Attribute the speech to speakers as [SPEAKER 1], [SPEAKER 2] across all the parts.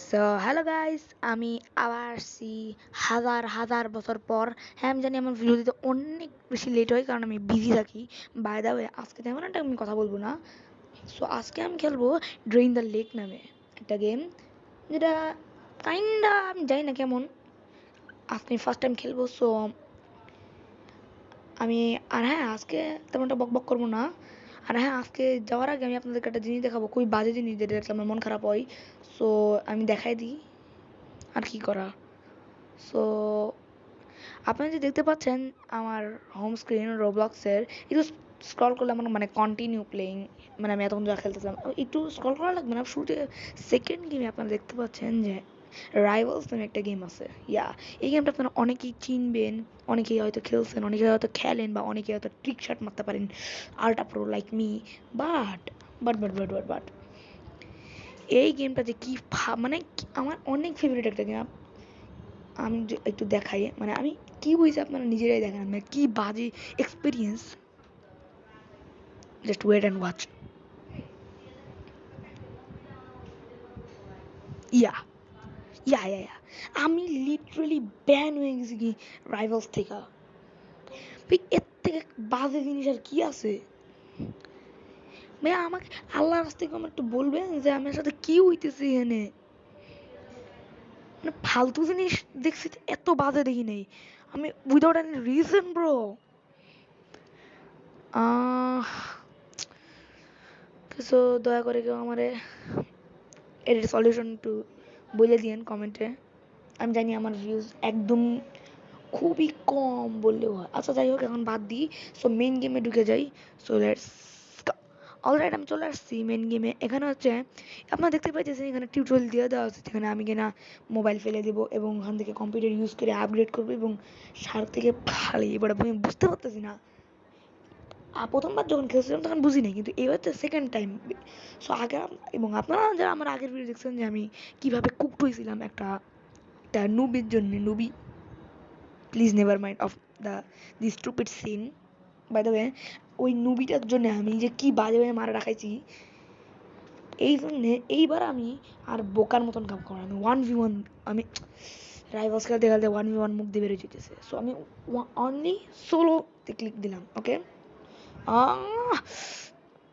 [SPEAKER 1] So hello guys, আমি আবার আসছি হাজার হাজার বছর পর। হ্যাঁ, আমি জানি আমার ভিডিও দিতে অনেক বেশি লেট হয়, কারণ আমি বিজি থাকি। বাই দ্য ওয়ে, আজকে তেমন একটা আমি কথা বলবো না। সো আজকে আমি খেলবো ড্রেইন দ্য লেক নামে একটা গেম, যেটা কাইন্ডা আমি জানি না কেমন। আজকে ফার্স্ট টাইম খেলবো। সো আমি আর হ্যাঁ, আজকে তেমন একটা বক বক করবো না। আর হ্যাঁ, আজকে যাওয়ার আগে আমি আপনাদেরকে একটা জিনিস দেখাবো, খুবই বাজে জিনিস, যেটা দেখলে আমার মন খারাপ হয়। সো আমি দেখাই দিই আর কি করা। সো আপনারা যে দেখতে পাচ্ছেন আমার হোম স্ক্রিন রোবলক্সের, একটু স্ক্রল করলে আমার মানে কন্টিনিউ প্লেইং, মানে আমি এতক্ষণ যা খেলতেছিলাম একটু স্ক্রল করা লাগবে না। শুরুতে সেকেন্ড গেমে আপনারা দেখতে পাচ্ছেন যে রাইভালস নামে একটা গেম আছে। এই গেমটা আপনারা অনেকেই চিনবেন, অনেকেই হয়তো খেলছেন, অনেকে হয়তো খেলেন, বা অনেকে হয়তো ট্রিক শট মারতে পারেন ultra pro like me. But but এই গেমটা যে কি মানে আমার অনেক ফেভারিট একটা গেম। আমি একটু দেখাই, মানে আমি কি বুঝছি আপনারা নিজেরাই দেখেন, মানে কি বাজে experience. Just wait and watch. Yeah yeah আমি লিটারালি ব্যান হয়ে গেছি কি রাইভালস থেকে। এর থেকে বাজে জিনিস আর কি আছে? ভাই আমাকে আল্লাহর রাস্তায় আমার একটু বলবেন যে আমার সাথে কি হইতেছে এখানে। মানে ফালতু জিনিস দেখছি, এত বাজে দেখি নেই আমি উইদাউট এনি রিজন ব্রো। কিছু দয়া করে কেউ আমারে এর সলিউশন একটু বলে দিয়েন কমেন্টে। আমি জানি আমার ভিউজ একদম খুবই কম বললেও হয়। আচ্ছা যাই হোক, এখন বাদ দিই। সো মেন গেমে ঢুকে যাই। সো লেটস অলরাইট, আমি চলে আসছি মেন গেমে। এখানে হচ্ছে আপনারা দেখতে পাইতেছেন, এখানে টিউটোরিয়াল দিয়ে দেওয়া হচ্ছে, যেখানে আমি কিনা মোবাইল ফেলে দেবো এবং ওখান থেকে কম্পিউটার ইউজ করে আপগ্রেড করবো এবং সার থেকে খালি। এবার আমি বুঝতে পারতেছি না, প্রথমবার যখন খেলছিলাম তখন বুঝি নাই, কিন্তু এবার তো সেকেন্ড টাইম। সো আগে এবং আপনারা যারা আমার আগের ভিডিও দেখছেন যে আমি কীভাবে কুকড হয়েছিলাম একটা একটা নুবির জন্য। Newbie, please never mind of the the stupid scene. By the way, ওই নুবিটার জন্য আমি যে কি বাজে বাজে মারা রাখাইছি, এই জন্যে এইবার আমি আর বোকার মতন কাম করা, আমি 1v1, আমি রাইভালস খেলতে খেলতে 1v1 মুখ দিয়ে বেরোয় যেতেছে। সো আমি অনলি সোলোতে ক্লিক দিলাম। ওকে,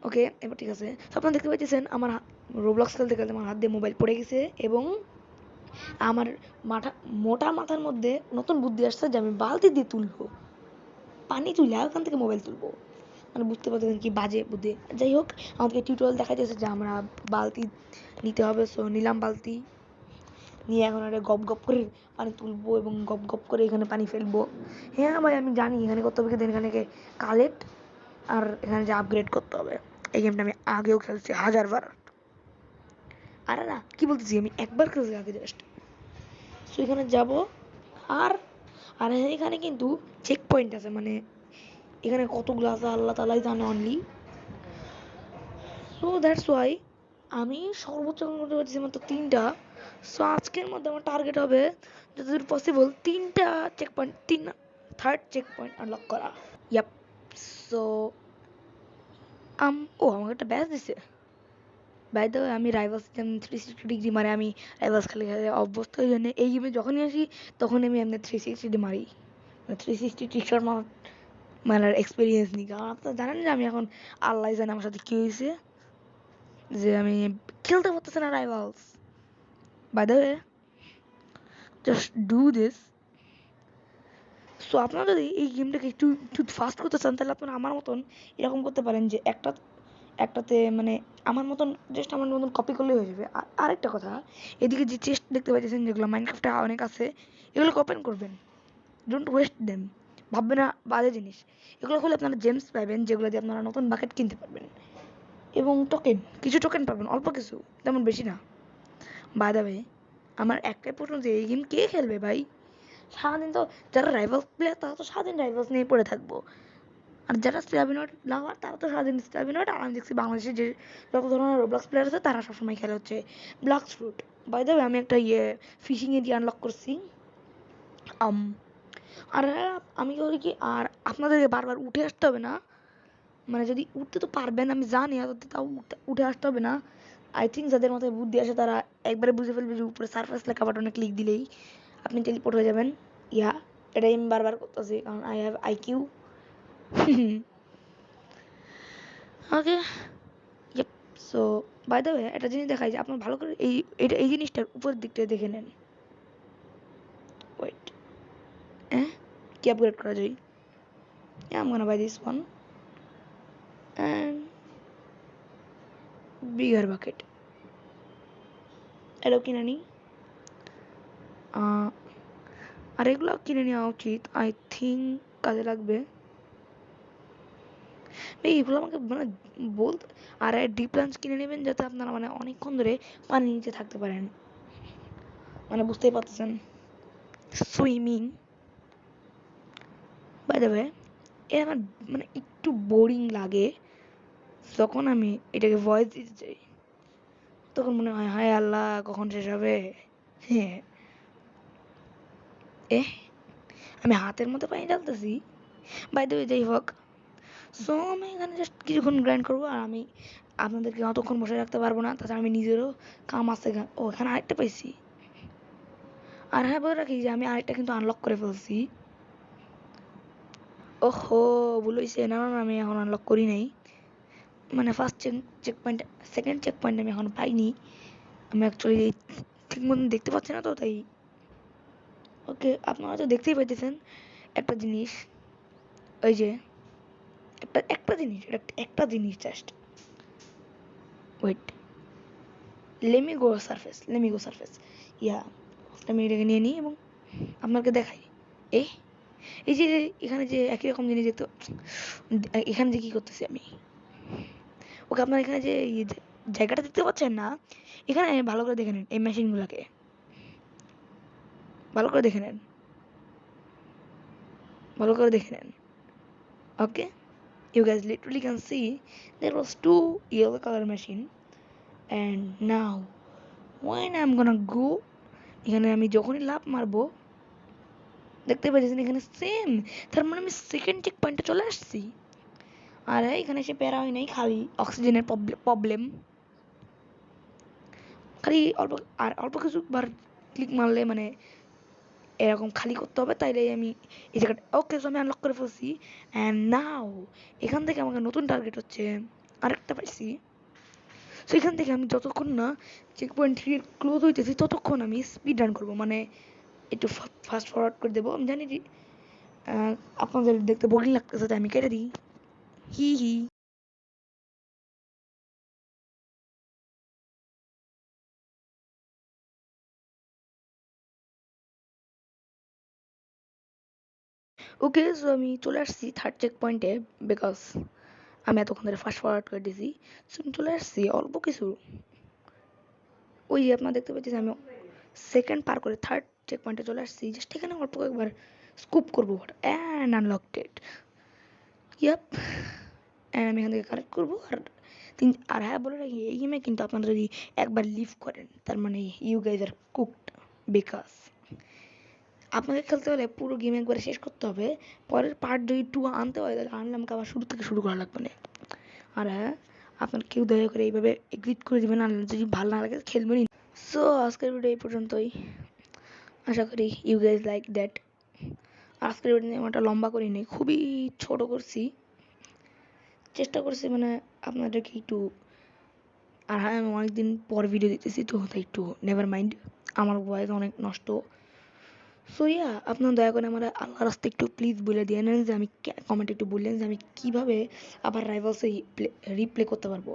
[SPEAKER 1] ওকে, এবার ঠিক আছে। আপনারা দেখতে পাচ্ছেন আমার রোবলক্স খেলতে খেলতে আমার হাত দিয়ে মোবাইল পড়ে গেছে, এবং আমার মাথা, মোটা মাথার মধ্যে নতুন বুদ্ধি আসছে যে আমি বালতি দিয়ে তুলবো, পানি তুলে ওখান থেকে মোবাইল তুলবো। মানে বুঝতে পারতেছেন কি বাজে বুদ্ধি। যাই হোক, আমাদেরকে টিউটোরিয়াল দেখা যাচ্ছে যে আমরা বালতি নিতে হবে। সো নিলাম বালতি, নিয়ে এখন একটা গপ গপ করে পানি তুলবো এবং গপ গপ করে এখানে পানি ফেলবো। হ্যাঁ ভাই, আমি জানি এখানে করতে হবে, কিন্তু এখানে কালেক্ট আর এখানে যে আপগ্রেড করতে হবে। এই গেমটা আমি আগেও খেলছি হাজারবার। আরে না, কি বলতেছি, আমি একবার খেলছি আগে জাস্ট। সো এখানে যাব, আর আর এখানে কিন্তু চেক পয়েন্ট আছে, মানে এখানে কতগুলো আছে আল্লাহ তালাই জানে অনলি। সো দ্যাটস ওয়াই আমি সর্বোচ্চ করতে পারছি মাত্র 3টা। সো আজকের মধ্যে আমার টার্গেট হবে যতদূর পসিবল 3টা check point, third check point unlock করা। ইয়াপ। সো ও আমাকে একটা ব্যাচ দিছে। বাই দ্য ওয়ে, আমি রাইভালস যেমন 360 ডিগ্রি মারে, আমি রাইভালস খেলে খেলে অভ্যস্ত। ওই জন্য এই গেমে যখনই আসি তখন আমি এমনি 360 মারি, 360 টিকশট মারার এক্সপিরিয়েন্স নিই। কারণ আপনারা জানেন যে আমি এখন আল্লাহ জানে আমার সাথে কী হয়েছে, যে আমি খেলতে পারতেছি না rivals. By the way, just do this. So আপনারা যদি এই গেমটাকে একটু একটু ফাস্ট করতে চান, তাহলে আপনারা আমার মতন এরকম করতে পারেন যে একটাতে মানে আমার মতন কপি করলেই হয়ে যাবে। আর আরেকটা কথা, এদিকে যে চেস্ট দেখতে পাচ্ছেন যেগুলো মাইনক্রাফটে অনেক আছে, এগুলো ওপেন করবেন, ডোন্ট ওয়েস্ট দেম। ভাববেন না বাজে জিনিস। এগুলো হলে আপনারা জেমস পাবেন, যেগুলো দিয়ে আপনারা নতুন বাকেট কিনতে পারবেন, এবং টোকেন, কিছু টোকেন পাবেন, অল্প কিছু, তেমন বেশি না। বাই দ্য ওয়ে, আমার একটাই প্রশ্ন, যে এই গেম কে খেলবে ভাই? সারাদিন তো যারা রাইভালস প্লেয়ার তারা তো সারাদিন রাইভালস নিয়ে পড়ে থাকবো, আর যারা স্ট্যাবিনট লাভার তারা তো সারাদিন স্ট্যাবিনট। আর আমি দেখছি বাংলাদেশে যে যত ধরনের রোবলক্স প্লেয়ার আছে তারা সবসময় খেলে হচ্ছে ব্লক্স ফ্রুট। বাই দ্য ওয়ে, আমি একটা ফিশিং এরিয়া আনলক করছি। আম আর আমি করি কি, আর আপনাদেরকে বারবার উঠে আসতে হবে না, মানে যদি উঠতে তো পারবেন আমি জানি, আর তাও উঠে আসতে হবে না। আই থিঙ্ক যাদের মাথায় বুদ্ধি আসে তারা একবারে বুঝে ফেলবে যে উপরে সারফেস লেখা বাটনে ক্লিক দিলেই আপনি টেলিপোর্ট হয়ে যাবেন। ইয়া, এটাই আমি বারবার করতেছি কারণ I have IQ. Okay, yep. So by the way একটা জিনিস দেখাই যে আপনার ভালো করে এই জিনিসটার উপরের দিকটা দেখে নেন। ওয়েট, হ্যাঁ কি আপগ্রেড করা যায়? I'm gonna buy this one and bigger bucket. এটাও কিনে নিই। আর এগুলো কিনে নেওয়া উচিত, আই থিঙ্ক কাজে লাগবে। এইগুলো আমাকে মানে বলতে, আর ডিপ লাঞ্চ কিনে নেবেন যাতে আপনারা মানে অনেকক্ষণ ধরে পানির নিচে থাকতে পারেন, মানে বুঝতেই পারতেছেন, সুইমিং। বাই দ্য ওয়ে এর আমার মানে একটু বোরিং লাগে যখন আমি এটাকে ভয়েস দিতে চাই, তখন মনে হয় হায় আল্লাহ কখন শেষ হবে। হ্যাঁ, আমি হাতের মধ্যে পানি ঢালতেছি। বাই দ্য ওয়ে যাই হোক, সো আমি এখানে জাস্ট কিছুক্ষণ গ্রাইন্ড করবো আর আমি আপনাদেরকে অতক্ষণ বসে রাখতে পারবো না, তাছাড়া আমি নিজেরও কাম আছে। ও এখানে আরেকটা পাইছি। আর হ্যাঁ বলে রাখি যে আমি আরেকটা কিন্তু আনলক করে ফেলছি। ওহো ভুল হয়েছে, না না আমি এখন আনলক করি নাই, মানে first check point, second check point আমি এখন পাইনি। আমি অ্যাকচুয়ালি ঠিক মতন দেখতে পাচ্ছি না তো তাই। ওকে, আপনারা তো দেখতেই পাইতেছেন একটা জিনিস, ওই যে একটা জিনিস, এটা একটা জিনিস just. Wait, let me go surface. Yeah, আমি এটাকে নিয়ে নিই এবং আপনাকে দেখাই। এই যে এখানে যে একই রকম জিনিস দেখতে, এখানে যে কি করতেছি আমি, ওকে আপনার এখানে যে জায়গাটা দেখতে পাচ্ছেন না, এখানে ভালো করে দেখে নেন এই মেশিনগুলোকে, ভালো করে দেখে নেন, ভালো করে দেখে নেন। ওকে, you guys literally can see there was two yellow color machine and now when I'm gonna go, এখানে আমি যখনই লাফ মারবো দেখতে পাচ্ছেন এখানে সেম, তার মানে আমি সেকেন্ড চেক পয়েন্টে চলে আসছি। আর এখানে এসে প্যারা হয় নাই, খালি অক্সিজেনের প্রবলেম, খালি অল্প কিছুবার ক্লিক মারলে মানে এরকম খালি করতে হবে, তাইলে আমি এই জায়গাটা ওকে সো আমি আনলক করে ফেলছি। অ্যান্ড নাও এখান থেকে আমাকে নতুন টার্গেট হচ্ছে আরেকটা পাইছি। সো এখান থেকে আমি যতক্ষণ না চেক পয়েন্ট 3 ক্লোজ হইতেছি ততক্ষণ আমি স্পিড রান করবো, মানে একটু ফাস্ট ফরওয়ার্ড করে দেবো। আমি জানি যে আপনাদের দেখতে বোরিং লাগতেছে তাই আমি কেটে দিই, হি হি। ওকে সো আমি চলে আসছি থার্ড চেক পয়েন্টে, বিকজ আমি এতক্ষণ ধরে ফাস্ট ফরওয়ার্ড করে দিয়েছি। সো আমি চলে আসছি অল্প কিছু, ওই যে আপনারা দেখতে পাচ্ছেন আমি সেকেন্ড পার করে থার্ড চেক পয়েন্টে চলে আসছি। জাস্ট এখানে অল্প কয়েকবার স্কুপ করবো and unlocked it. Yup, and আমি এখান থেকে কালেক্ট করবো। আর হ্যাঁ বলে রাখি এই গেমে কিন্তু আপনারা যদি একবার লিভ করেন তার মানে you guys are cooked, because আপনাকে খেলতে হলে পুরো গেম একবারে শেষ করতে হবে। পরের পার্ট যদি 2 আনতে হয় তাহলে আনলে আমাকে আবার শুরু থেকে শুরু করা লাগবে না। আর হ্যাঁ, আপনার কেউ দয়া করে এইভাবে এগ্রিট করে দেবেন, আর যদি ভালো না লাগে খেলবেনই। সো আজকের ভিডিও এই পর্যন্তই, আশা করি ইউ গাইজ লাইক দ্যাট। আজকের ভিডিও আমারটা লম্বা করিনি, খুবই ছোট করছি, চেষ্টা করছি মানে আপনাদেরকে একটু। আর হ্যাঁ আমি অনেকদিন পর ভিডিও দিতেছি তো তাই একটু নেভার মাইন্ড, আমার ভয়েস অনেক নষ্ট। সো ইয়া, আপনার দয়া করে আমার আল্লাহ রাস্তায় একটু প্লিজ বলে দিয়ে নেন যে আমি কমেন্টে একটু বললেন যে আমি কীভাবে আবার রাইভালসে রিপ্লে করতে পারবো।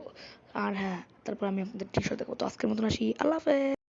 [SPEAKER 1] আর হ্যাঁ তারপর আমি আপনাদের ঠিক সাথে করতো। আজকের মতন আসি, আল্লাহ হাফেজ।